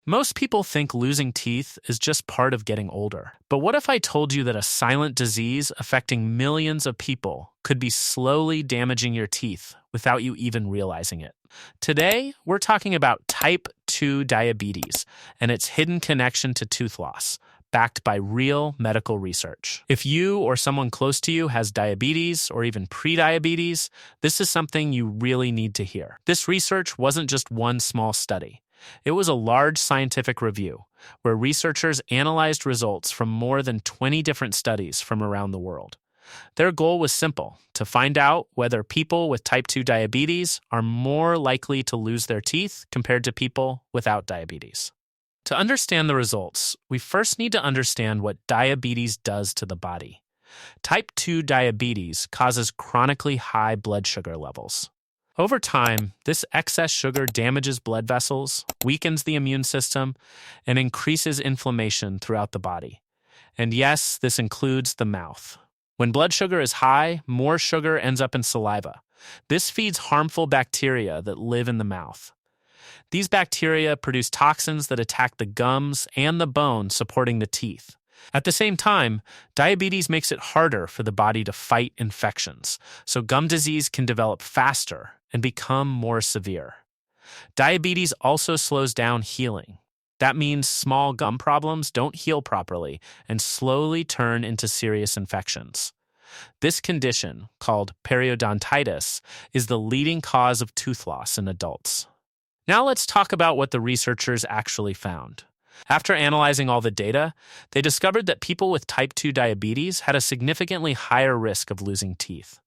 Most people think losing teeth is just part of getting older. But what if I told you that a silent disease affecting millions of people could be slowly damaging your teeth without you even realizing it? Today, we're talking about type 2 diabetes and its hidden connection to tooth loss, backed by real medical research. If you or someone close to you has diabetes or even prediabetes, this is something you really need to hear. This research wasn't just one small study. It was a large scientific review where researchers analyzed results from more than 20 different studies from around the world. Their goal was simple: to find out whether people with type 2 diabetes are more likely to lose their teeth compared to people without diabetes. To understand the results, we first need to understand what diabetes does to the body. Type 2 diabetes causes chronically high blood sugar levels. Over time, this excess sugar damages blood vessels, weakens the immune system, and increases inflammation throughout the body. And yes, this includes the mouth. When blood sugar is high, more sugar ends up in saliva. This feeds harmful bacteria that live in the mouth. These bacteria produce toxins that attack the gums and the bone supporting the teeth. At the same time, diabetes makes it harder for the body to fight infections, so gum disease can develop faster and become more severe. Diabetes also slows down healing. That means small gum problems don't heal properly and slowly turn into serious infections. This condition, called periodontitis, is the leading cause of tooth loss in adults. Now let's talk about what the researchers actually found. After analyzing all the data, they discovered that people with type 2 diabetes had a significantly higher risk of losing teeth.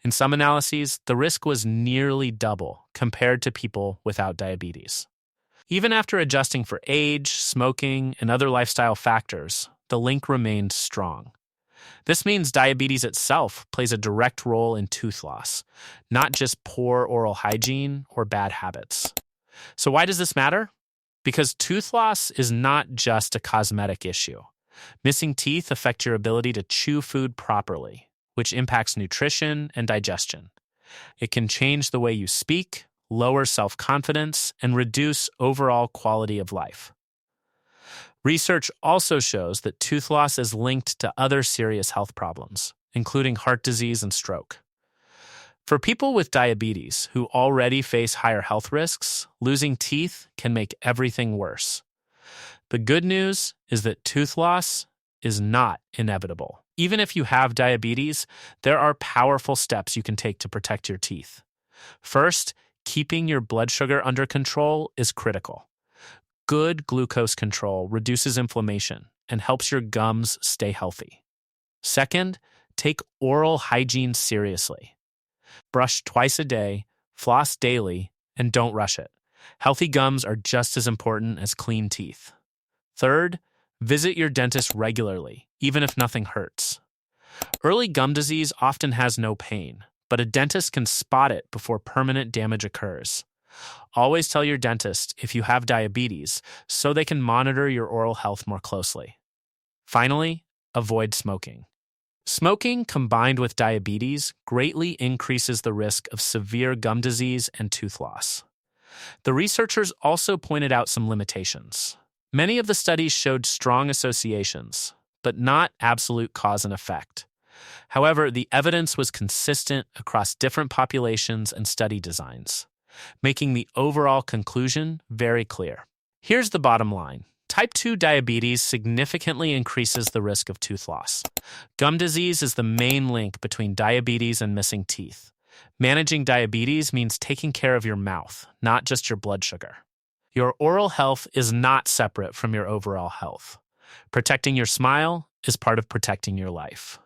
In some analyses, the risk was nearly double compared to people without diabetes. Even after adjusting for age, smoking, and other lifestyle factors, the link remained strong. This means diabetes itself plays a direct role in tooth loss, not just poor oral hygiene or bad habits. So why does this matter? Because tooth loss is not just a cosmetic issue. Missing teeth affect your ability to chew food properly, which impacts nutrition and digestion. It can change the way you speak, lower self-confidence, and reduce overall quality of life. Research also shows that tooth loss is linked to other serious health problems, including heart disease and stroke. For people with diabetes who already face higher health risks, losing teeth can make everything worse. The good news is that tooth loss is not inevitable. Even if you have diabetes, there are powerful steps you can take to protect your teeth. First, keeping your blood sugar under control is critical. Good glucose control reduces inflammation and helps your gums stay healthy. Second, take oral hygiene seriously. Brush twice a day, floss daily, and don't rush it. Healthy gums are just as important as clean teeth. Third, visit your dentist regularly, even if nothing hurts. Early gum disease often has no pain, but a dentist can spot it before permanent damage occurs. Always tell your dentist if you have diabetes so they can monitor your oral health more closely. Finally, avoid smoking. Smoking combined with diabetes greatly increases the risk of severe gum disease and tooth loss. The researchers also pointed out some limitations. Many of the studies showed strong associations, but not absolute cause and effect. However, the evidence was consistent across different populations and study designs, making the overall conclusion very clear. Here's the bottom line. Type 2 diabetes significantly increases the risk of tooth loss. Gum disease is the main link between diabetes and missing teeth. Managing diabetes means taking care of your mouth, not just your blood sugar. Your oral health is not separate from your overall health. Protecting your smile is part of protecting your life.